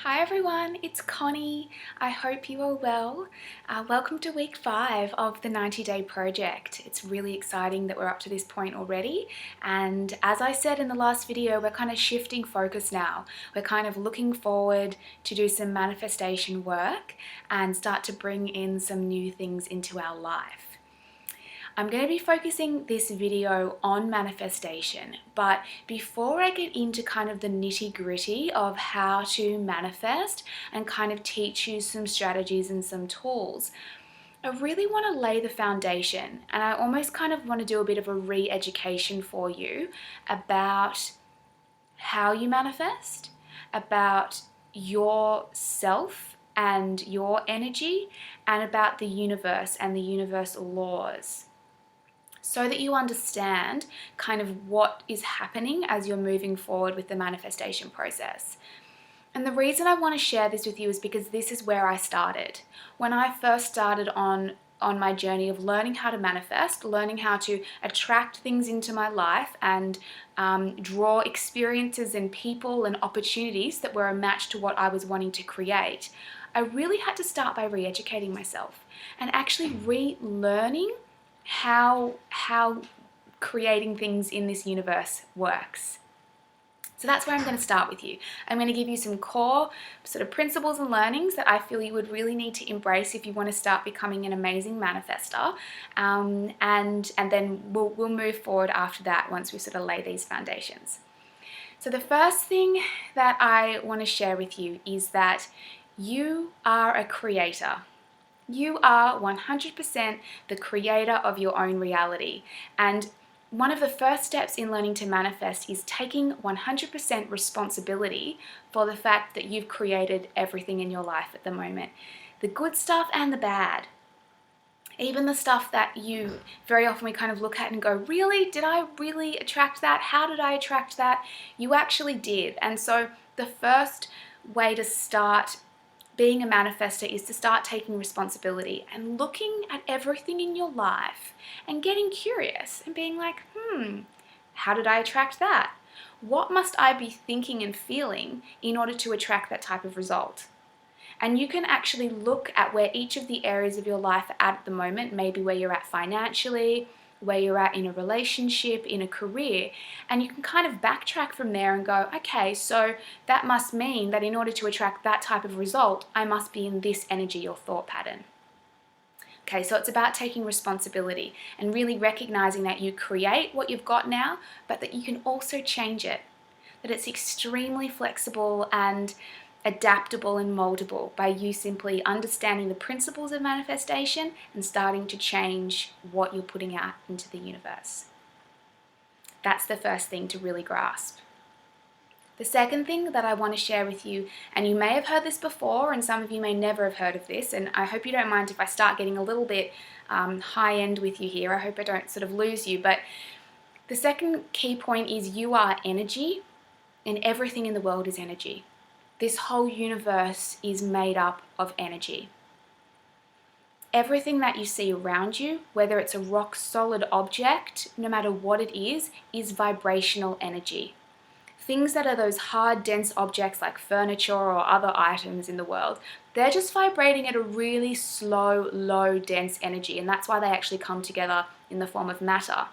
Hi everyone, it's Connie. I hope you are well. Welcome to week 5 of the 90-day project. It's really exciting that we're up to this point already. And as I said in the last video, we're kind of shifting focus now. We're kind of looking forward to do some manifestation work and start to bring in some new things into our life. I'm going to be focusing this video on manifestation, but before I get into kind of the nitty-gritty of how to manifest and kind of teach you some strategies and some tools, I really want to lay the foundation, and I almost kind of want to do a bit of a re-education for you about how you manifest, about yourself and your energy, and about the universe and the universal laws, so that you understand kind of what is happening as you're moving forward with the manifestation process. And the reason I want to share this with you is because this is where I started. When I first started on my journey of learning how to manifest, learning how to attract things into my life and draw experiences and people and opportunities that were a match to what I was wanting to create, I really had to start by re-educating myself and actually relearning how creating things in this universe works. So that's where I'm going to start with you. I'm going to give you some core sort of principles and learnings that I feel you would really need to embrace if you want to start becoming an amazing manifestor, and then we'll move forward after that once we sort of lay these foundations. So the first thing that I want to share with you is that you are a creator. You are 100% the creator of your own reality. And one of the first steps in learning to manifest is taking 100% responsibility for the fact that you've created everything in your life at the moment. The good stuff and the bad. Even the stuff that you very often we kind of look at and go, really? Did I really attract that? How did I attract that? You actually did. And so the first way to start being a manifestor is to start taking responsibility and looking at everything in your life and getting curious and being like, how did I attract that? What must I be thinking and feeling in order to attract that type of result? And you can actually look at where each of the areas of your life are at the moment, maybe where you're at financially, where you're at in a relationship, in a career, and you can kind of backtrack from there and go, okay, so that must mean that in order to attract that type of result, I must be in this energy or thought pattern. Okay, so it's about taking responsibility and really recognizing that you create what you've got now, but that you can also change it, that it's extremely flexible and adaptable and moldable by you simply understanding the principles of manifestation and starting to change what you're putting out into the universe. That's the first thing to really grasp. The second thing that I want to share with you, and you may have heard this before and some of you may never have heard of this, and I hope you don't mind if I start getting a little bit high end with you here. I hope I don't sort of lose you, but the second key point is you are energy, and everything in the world is energy. This whole universe is made up of energy. Everything that you see around you, whether it's a rock solid object, no matter what it is vibrational energy. Things that are those hard, dense objects like furniture or other items in the world, they're just vibrating at a really slow, low, dense energy, and that's why they actually come together in the form of matter.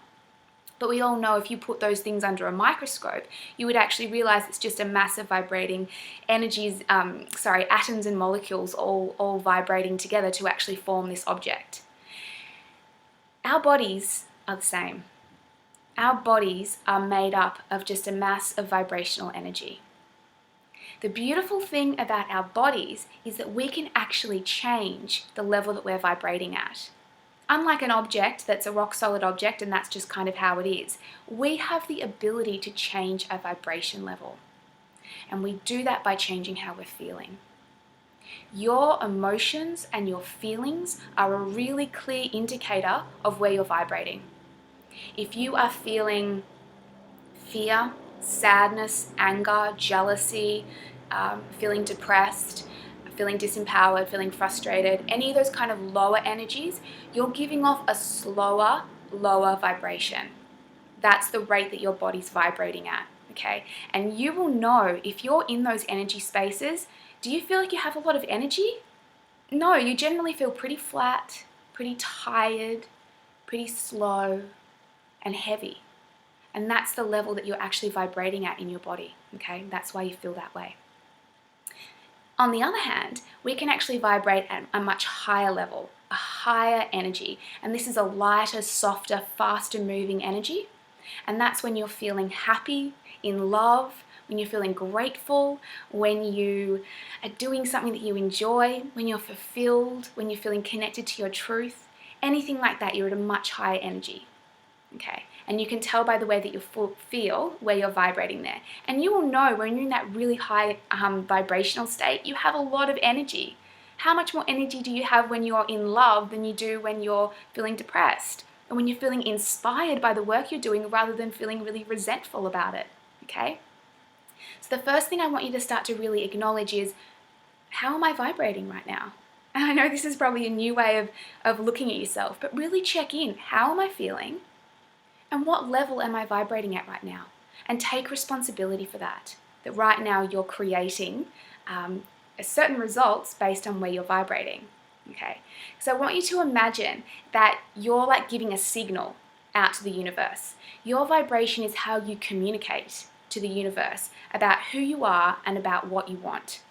But we all know if you put those things under a microscope, you would actually realize it's just a massive vibrating atoms and molecules all vibrating together to actually form this object. Our bodies are the same. Our bodies are made up of just a mass of vibrational energy. The beautiful thing about our bodies is that we can actually change the level that we're vibrating at. Unlike an object that's a rock solid object and that's just kind of how it is, we have the ability to change our vibration level. And we do that by changing how we're feeling. Your emotions and your feelings are a really clear indicator of where you're vibrating. If you are feeling fear, sadness, anger, jealousy, feeling depressed, feeling disempowered, feeling frustrated, any of those kind of lower energies, you're giving off a slower, lower vibration. That's the rate that your body's vibrating at. okay? And you will know if you're in those energy spaces. Do you feel like you have a lot of energy? No, you generally feel pretty flat, pretty tired, pretty slow, and heavy. And that's the level that you're actually vibrating at in your body, okay? That's why you feel that way. On the other hand, we can actually vibrate at a much higher level, a higher energy. And this is a lighter, softer, faster moving energy. And that's when you're feeling happy, in love, when you're feeling grateful, when you are doing something that you enjoy, when you're fulfilled, when you're feeling connected to your truth, anything like that, you're at a much higher energy, okay? And you can tell by the way that you feel where you're vibrating there. And you will know when you're in that really high vibrational state, you have a lot of energy. How much more energy do you have when you're in love than you do when you're feeling depressed? And when you're feeling inspired by the work you're doing rather than feeling really resentful about it, okay? So the first thing I want you to start to really acknowledge is, how am I vibrating right now? And I know this is probably a new way of looking at yourself, but really check in. How am I feeling? And what level am I vibrating at right now? And take responsibility for that. That right now you're creating certain results based on where you're vibrating. Okay, so I want you to imagine that you're like giving a signal out to the universe. Your vibration is how you communicate to the universe about who you are and about what you want.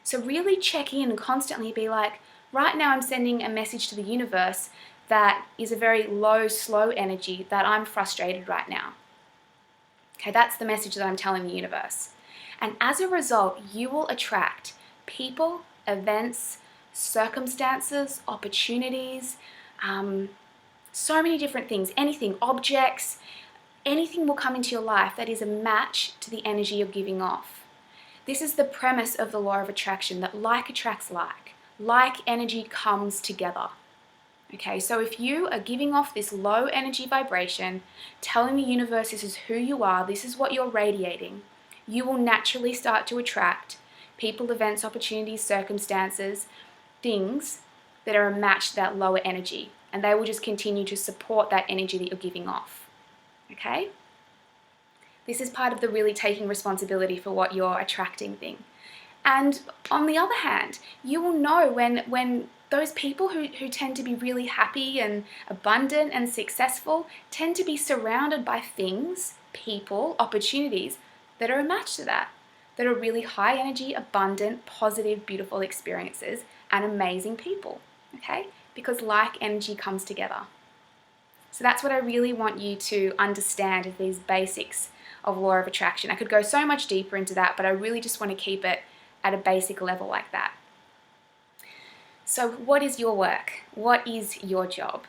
So really check in and constantly be like, right now I'm sending a message to the universe that is a very low, slow energy, that I'm frustrated right now. Okay, that's the message that I'm telling the universe. And as a result, you will attract people, events, circumstances, opportunities, so many different things, anything, objects, anything will come into your life that is a match to the energy you're giving off. This is the premise of the law of attraction, that like attracts like. Like energy comes together. Okay, so if you are giving off this low energy vibration, telling the universe this is who you are, this is what you're radiating, you will naturally start to attract people, events, opportunities, circumstances, things that are a match to that lower energy. And they will just continue to support that energy that you're giving off. Okay? This is part of the really taking responsibility for what you're attracting thing. And on the other hand, you will know when those people who tend to be really happy and abundant and successful tend to be surrounded by things, people, opportunities that are a match to that are really high energy, abundant, positive, beautiful experiences and amazing people, okay? Because like energy comes together. So that's what I really want you to understand, is these basics of law of attraction. I could go so much deeper into that, but I really just want to keep it at a basic level like that. So what is your work? What is your job?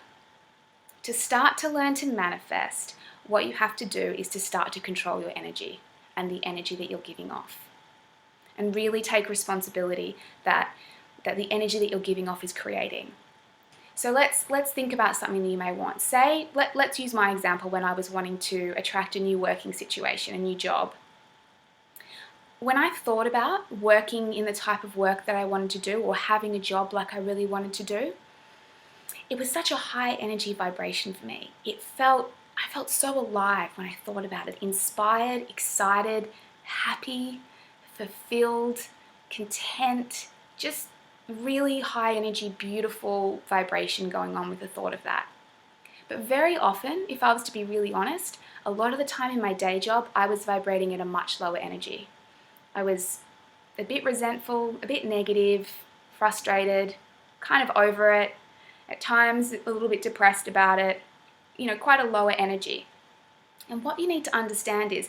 To start to learn to manifest, what you have to do is to start to control your energy and the energy that you're giving off. And really take responsibility that the energy that you're giving off is creating. So let's think about something that you may want. Say, let's use my example when I was wanting to attract a new working situation, a new job. When I thought about working in the type of work that I wanted to do, or having a job like I really wanted to do, it was such a high energy vibration for me. I felt so alive when I thought about it, inspired, excited, happy, fulfilled, content, just really high energy, beautiful vibration going on with the thought of that. But very often, if I was to be really honest, a lot of the time in my day job, I was vibrating at a much lower energy. I was a bit resentful, a bit negative, frustrated, kind of over it, at times a little bit depressed about it, quite a lower energy. And what you need to understand is,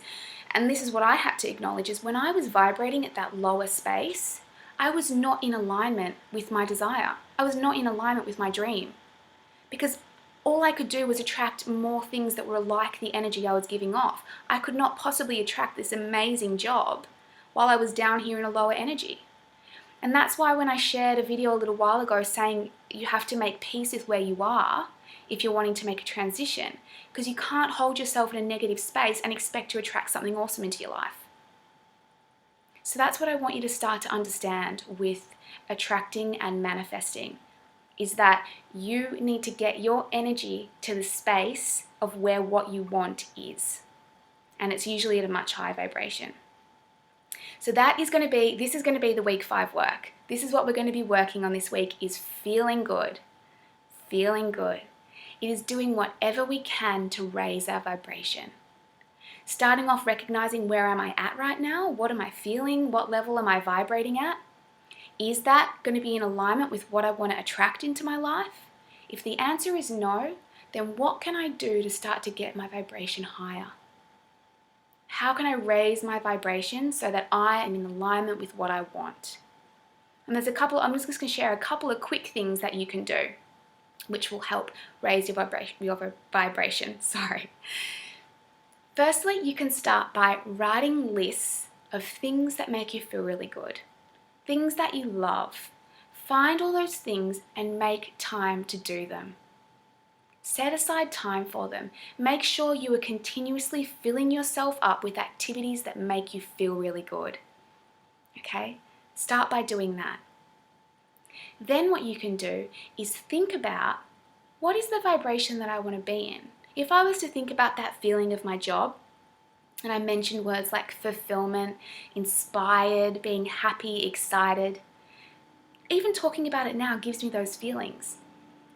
and this is what I had to acknowledge, is when I was vibrating at that lower space, I was not in alignment with my desire. I was not in alignment with my dream. Because all I could do was attract more things that were like the energy I was giving off. I could not possibly attract this amazing job while I was down here in a lower energy. And that's why when I shared a video a little while ago saying you have to make peace with where you are if you're wanting to make a transition, because you can't hold yourself in a negative space and expect to attract something awesome into your life. So that's what I want you to start to understand with attracting and manifesting, is that you need to get your energy to the space of where what you want is. and it's usually at a much higher vibration. So this is going to be the week 5 work. This is what we're going to be working on this week, is feeling good. Feeling good. It is doing whatever we can to raise our vibration. Starting off recognizing, where am I at right now? What am I feeling? What level am I vibrating at? Is that going to be in alignment with what I want to attract into my life? If the answer is no, then what can I do to start to get my vibration higher? How can I raise my vibration so that I am in alignment with what I want? And I'm just going to share a couple of quick things that you can do, which will help raise your vibration. Firstly, you can start by writing lists of things that make you feel really good, things that you love. Find all those things and make time to do them. Set aside time for them. Make sure you are continuously filling yourself up with activities that make you feel really good. Okay? Start by doing that. Then what you can do is think about, what is the vibration that I want to be in? If I was to think about that feeling of my job, and I mentioned words like fulfillment, inspired, being happy, excited, even talking about it now gives me those feelings.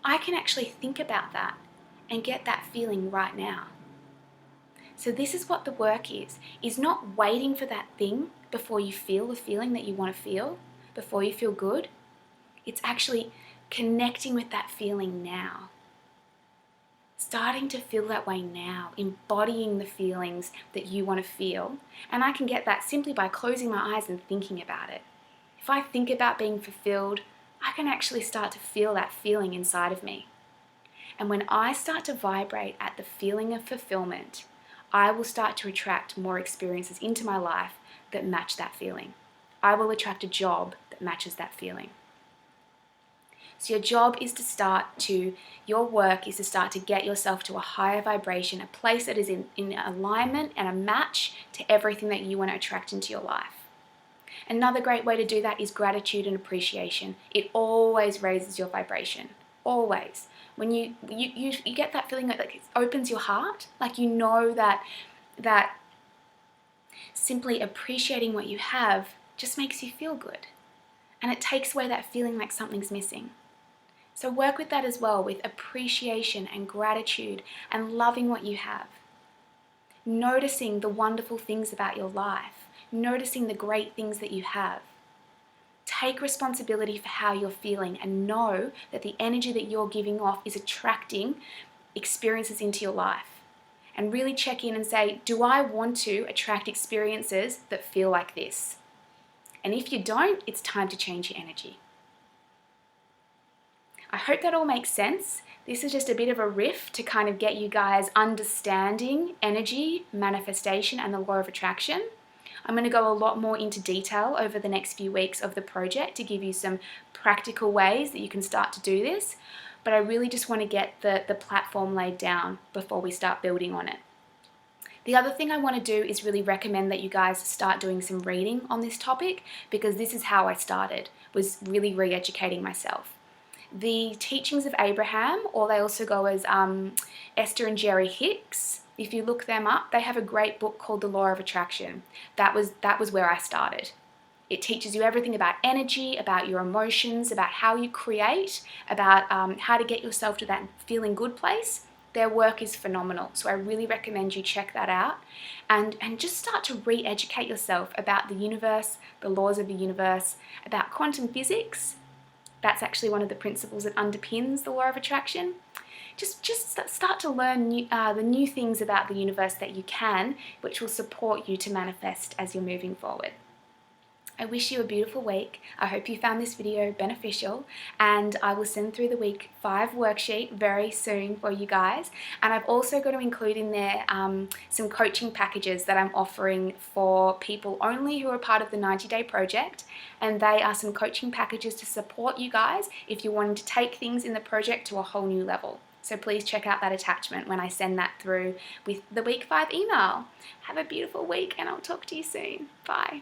I can actually think about that and get that feeling right now. So this is what the work is not waiting for that thing before you feel the feeling that you want to feel, before you feel good. It's actually connecting with that feeling now. Starting to feel that way now, embodying the feelings that you want to feel. And I can get that simply by closing my eyes and thinking about it. If I think about being fulfilled, I can actually start to feel that feeling inside of me. And when I start to vibrate at the feeling of fulfillment, I will start to attract more experiences into my life that match that feeling. I will attract a job that matches that feeling. So your work is to start to get yourself to a higher vibration, a place that is in alignment and a match to everything that you want to attract into your life. Another great way to do that is gratitude and appreciation. It always raises your vibration, always. When you get that feeling that it opens your heart, like you know that simply appreciating what you have just makes you feel good. And it takes away that feeling like something's missing. So work with that as well, with appreciation and gratitude and loving what you have. Noticing the wonderful things about your life. Noticing the great things that you have. Take responsibility for how you're feeling and know that the energy that you're giving off is attracting experiences into your life. And really check in and say, do I want to attract experiences that feel like this? And if you don't, it's time to change your energy. I hope that all makes sense. This is just a bit of a riff to kind of get you guys understanding energy, manifestation, and the law of attraction. I'm going to go a lot more into detail over the next few weeks of the project to give you some practical ways that you can start to do this. But I really just want to get the platform laid down before we start building on it. The other thing I want to do is really recommend that you guys start doing some reading on this topic, because this is how I started, was really re-educating myself. The teachings of Abraham, or they also go as Esther and Jerry Hicks. If you look them up, they have a great book called The Law of Attraction. That was where I started. It teaches you everything about energy, about your emotions, about how you create, about how to get yourself to that feeling good place. Their work is phenomenal, so I really recommend you check that out and just start to re-educate yourself about the universe, the laws of the universe, about quantum physics. That's actually one of the principles that underpins the law of attraction. Just start to learn the new things about the universe that you can, which will support you to manifest as you're moving forward. I wish you a beautiful week. I hope you found this video beneficial, and I will send through the week 5 worksheet very soon for you guys. And I've also got to include in there some coaching packages that I'm offering for people only who are part of the 90-day project. And they are some coaching packages to support you guys if you're wanting to take things in the project to a whole new level. So please check out that attachment when I send that through with the week 5 email. Have a beautiful week, and I'll talk to you soon. Bye.